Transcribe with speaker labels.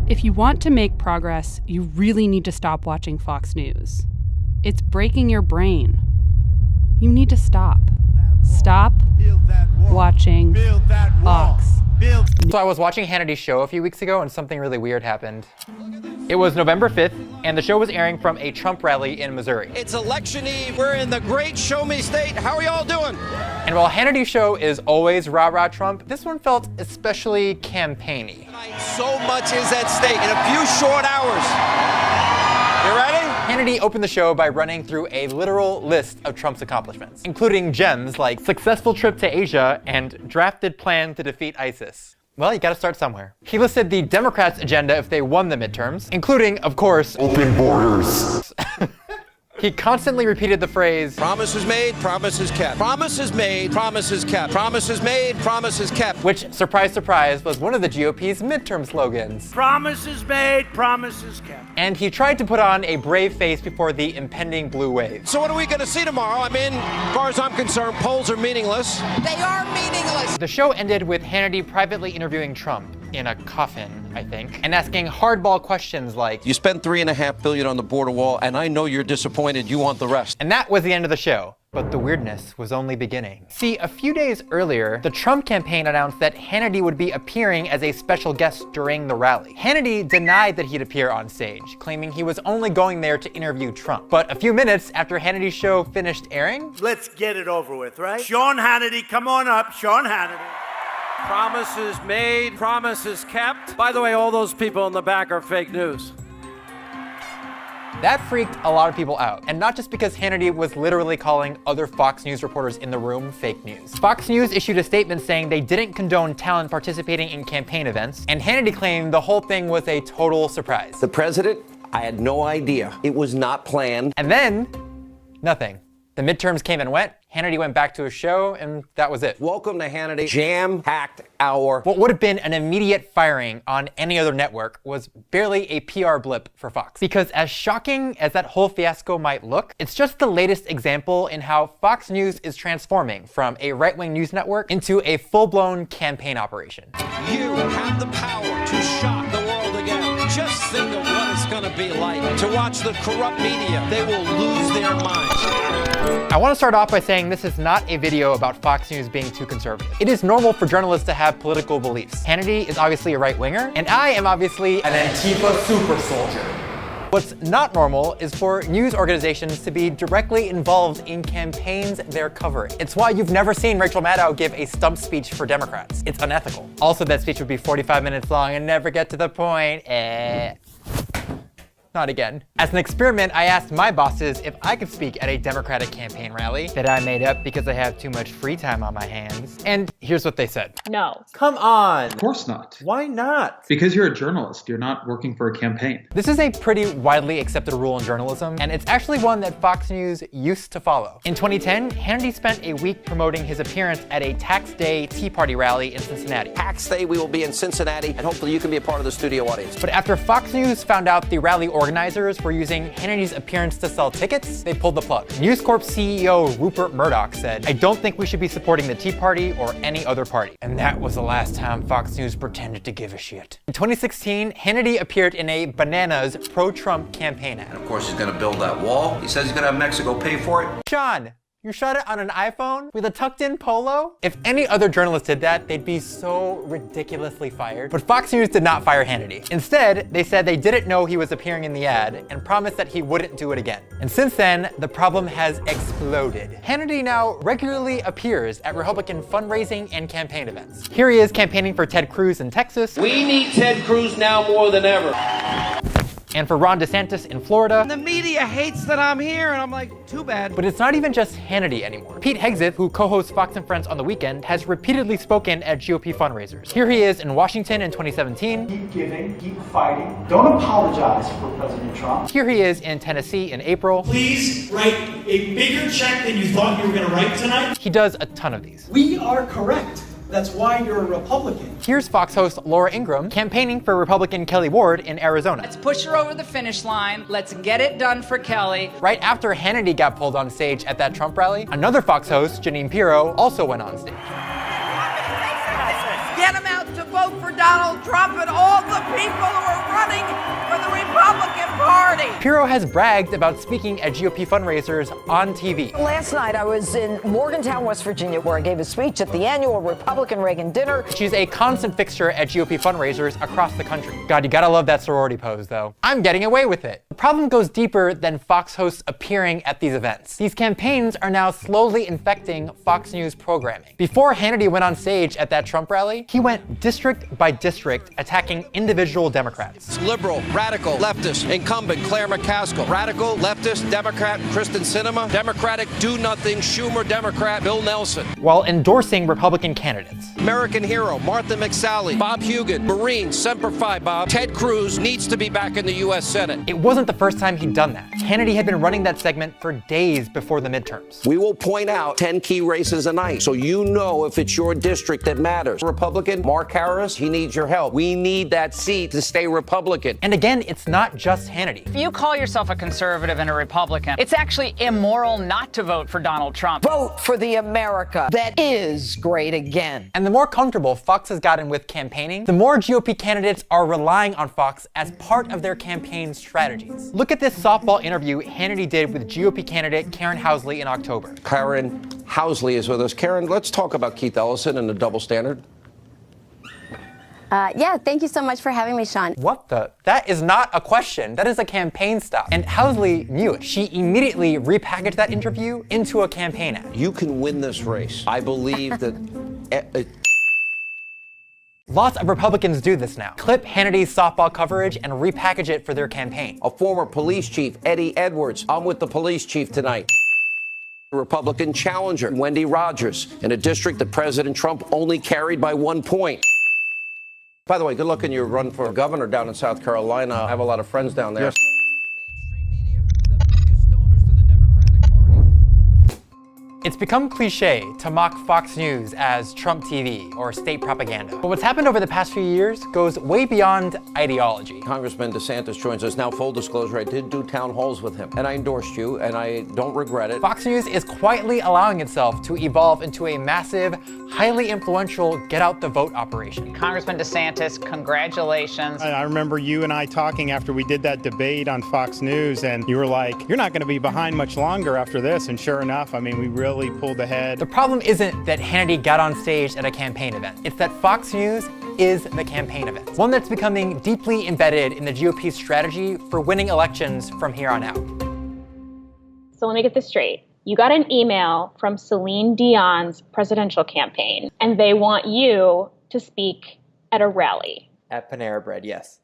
Speaker 1: If you want to make progress, you really need to stop watching Fox News. It's breaking your brain. You need to stop. Stop watching Fox.
Speaker 2: So I was watching Hannity's show a few weeks ago and something really weird happened. It was November 5th, and the show was airing from a Trump rally in Missouri.
Speaker 3: It's election eve. We're in the great show me state. How are y'all doing?
Speaker 2: And while Hannity's show is always rah-rah Trump, this one felt especially campaigny.
Speaker 3: So much is at stake in a few short hours. You ready?
Speaker 2: Hannity opened the show by running through a literal list of Trump's accomplishments, including gems like successful trip to Asia and drafted plan to defeat ISIS. Well, you gotta start somewhere. He listed the Democrats' agenda if they won the midterms, including, of course, open borders. He constantly repeated the phrase,
Speaker 3: promises made, promises kept. Promises made, promises kept. Promises made, promises kept.
Speaker 2: Which, surprise, surprise, was one of the GOP's midterm slogans.
Speaker 4: Promises made, promises kept.
Speaker 2: And he tried to put on a brave face before the impending blue wave.
Speaker 3: So what are we gonna see tomorrow? I mean, as far as I'm concerned, polls are meaningless. They are meaningless.
Speaker 2: The show ended with Hannity privately interviewing Trump, in a coffin, I think, and asking hardball questions like,
Speaker 3: you spent $3.5 billion on the border wall, and I know you're disappointed. You want the rest.
Speaker 2: And that was the end of the show. But the weirdness was only beginning. See, a few days earlier, the Trump campaign announced that Hannity would be appearing as a special guest during the rally. Hannity denied that he'd appear on stage, claiming he was only going there to interview Trump. But a few minutes after Hannity's show finished airing,
Speaker 4: let's get it over with, right? Sean Hannity, come on up, Sean Hannity. Promises made, promises kept. By the way, all those people in the back are fake news.
Speaker 2: that freaked a lot of people out. And not just because Hannity was literally calling other Fox News reporters in the room fake news. Fox News issued a statement saying they didn't condone talent participating in campaign events, and Hannity claimed the whole thing was a total surprise.
Speaker 5: The president, I had no idea. It was not planned.
Speaker 2: And then, nothing. The midterms came and went, Hannity went back to his show, and that was it.
Speaker 5: Welcome to Hannity, jam-packed hour.
Speaker 2: What would have been an immediate firing on any other network was barely a PR blip for Fox. Because as shocking as that whole fiasco might look, it's just the latest example in how Fox News is transforming from a right-wing news network into a full-blown campaign operation.
Speaker 3: You have the power to shock the world again. Just think of what it's going to be like to watch the corrupt media. They will lose their minds.
Speaker 2: I want to start off by saying this is not a video about Fox News being too conservative. It is normal for journalists to have political beliefs. Hannity is obviously a right-winger, and I am obviously an Antifa super soldier. What's not normal is for news organizations to be directly involved in campaigns they're covering. It's why you've never seen Rachel Maddow give a stump speech for Democrats. It's unethical. Also, that speech would be 45 minutes long and never get to the point. Not again. As an experiment, I asked my bosses if I could speak at a Democratic campaign rally that I made up because I have too much free time on my hands. And here's what they said.
Speaker 6: No.
Speaker 7: Come on.
Speaker 8: Of course not.
Speaker 7: Why not?
Speaker 8: Because you're a journalist. You're not working for a campaign.
Speaker 2: This is a pretty widely accepted rule in journalism, and it's actually one that Fox News used to follow. In 2010, Hannity spent a week promoting his appearance at a Tax Day Tea Party rally in Cincinnati.
Speaker 5: Tax Day, we will be in Cincinnati, and hopefully you can be a part of the studio audience.
Speaker 2: But after Fox News found out the rally organizers were using Hannity's appearance to sell tickets, they pulled the plug. News Corp CEO Rupert Murdoch said, "I don't think we should be supporting the Tea Party or any other party." And that was the last time Fox News pretended to give a shit. In 2016, Hannity appeared in a Bananas pro-Trump campaign ad.
Speaker 9: Of course, he's going to build that wall. He says he's going to have Mexico pay for it.
Speaker 2: Sean, you shot it on an iPhone with a tucked-in polo? If any other journalist did that, they'd be so ridiculously fired. But Fox News did not fire Hannity. Instead, they said they didn't know he was appearing in the ad and promised that he wouldn't do it again. And since then, the problem has exploded. Hannity now regularly appears at Republican fundraising and campaign events. Here he is campaigning for Ted Cruz in Texas.
Speaker 3: We need Ted Cruz now more than ever.
Speaker 2: And for Ron DeSantis in Florida.
Speaker 3: The media hates that I'm here, and I'm like, too bad.
Speaker 2: But it's not even just Hannity anymore. Pete Hegseth, who co-hosts Fox and Friends on the weekend, has repeatedly spoken at GOP fundraisers. Here he is in Washington in 2017.
Speaker 10: Keep giving, keep fighting. Don't apologize for President Trump.
Speaker 2: Here he is in Tennessee in April.
Speaker 11: Please write a bigger check than you thought you were going to write tonight.
Speaker 2: He does a ton of these.
Speaker 10: We are correct. That's why you're a Republican.
Speaker 2: Here's Fox host Laura Ingraham campaigning for Republican Kelly Ward in Arizona.
Speaker 12: Let's push her over the finish line. Let's get it done for Kelly.
Speaker 2: Right after Hannity got pulled on stage at that Trump rally, another Fox host, Jeanine Pirro, also went on stage.
Speaker 12: Get them out to vote for Donald Trump and all the people who are running
Speaker 2: Pirro has bragged about speaking at GOP fundraisers on TV.
Speaker 6: Last night, I was in Morgantown, West Virginia, where I gave a speech at the annual Republican-Reagan dinner.
Speaker 2: She's a constant fixture at GOP fundraisers across the country. God, you gotta love that sorority pose, though. I'm getting away with it. The problem goes deeper than Fox hosts appearing at these events. These campaigns are now slowly infecting Fox News programming. Before Hannity went on stage at that Trump rally, he went district by district attacking individual Democrats.
Speaker 3: Liberal, radical, leftist, incumbent Claire McCaskill, radical, leftist, Democrat Kristen Sinema, Democratic do-nothing Schumer Democrat Bill Nelson.
Speaker 2: While endorsing Republican candidates.
Speaker 3: American hero Martha McSally, Bob Hugan, Marine, Semper Fi Bob, Ted Cruz needs to be back in the U.S. Senate.
Speaker 2: It wasn't the first time he'd done that. Hannity had been running that segment for days before the midterms.
Speaker 5: We will point out 10 key races a night, so you know if it's your district that matters. Republican, Mark Harris, he needs your help. We need that seat to stay Republican.
Speaker 2: And again, it's not just Hannity.
Speaker 12: If you call yourself a conservative and a Republican, it's actually immoral not to vote for Donald Trump.
Speaker 6: Vote for the America that is great again.
Speaker 2: And the more comfortable Fox has gotten with campaigning, the more GOP candidates are relying on Fox as part of their campaign strategies. Look at this softball interview Hannity did with GOP candidate Karen Housley in October.
Speaker 5: Karen Housley is with us. Karen, let's talk about Keith Ellison and the double standard.
Speaker 7: Yeah, thank you so much for having me, Sean.
Speaker 2: What the? That is not a question. That is a campaign stop. And Housley knew it. She immediately repackaged that interview into a campaign ad.
Speaker 5: You can win this race. I believe that...
Speaker 2: Lots of Republicans do this now. Clip Hannity's softball coverage and repackage it for their campaign.
Speaker 5: A former police chief, Eddie Edwards. I'm with the police chief tonight. Republican challenger, Wendy Rogers, in a district that President Trump only carried by 1 point. By the way, good luck in your run for governor down in South Carolina. I have a lot of friends down there.
Speaker 3: Yes.
Speaker 2: It's become cliche to mock Fox News as Trump TV or state propaganda. But what's happened over the past few years goes way beyond ideology.
Speaker 5: Congressman DeSantis joins us now. Full disclosure, I did do town halls with him, and I endorsed you, and I don't regret it.
Speaker 2: Fox News is quietly allowing itself to evolve into a massive, highly influential get-out-the-vote operation.
Speaker 12: Congressman DeSantis, congratulations.
Speaker 13: I remember you and I talking after we did that debate on Fox News, and you were like, you're not going to be behind much longer after this. And sure enough, I mean, we really pulled ahead.
Speaker 2: The problem isn't that Hannity got on stage at a campaign event. It's that Fox News is the campaign event. One that's becoming deeply embedded in the GOP's strategy for winning elections from here on out.
Speaker 14: So let me get this straight. You got an email from Celine Dion's presidential campaign, and they want you to speak at a rally.
Speaker 15: At Panera Bread, yes.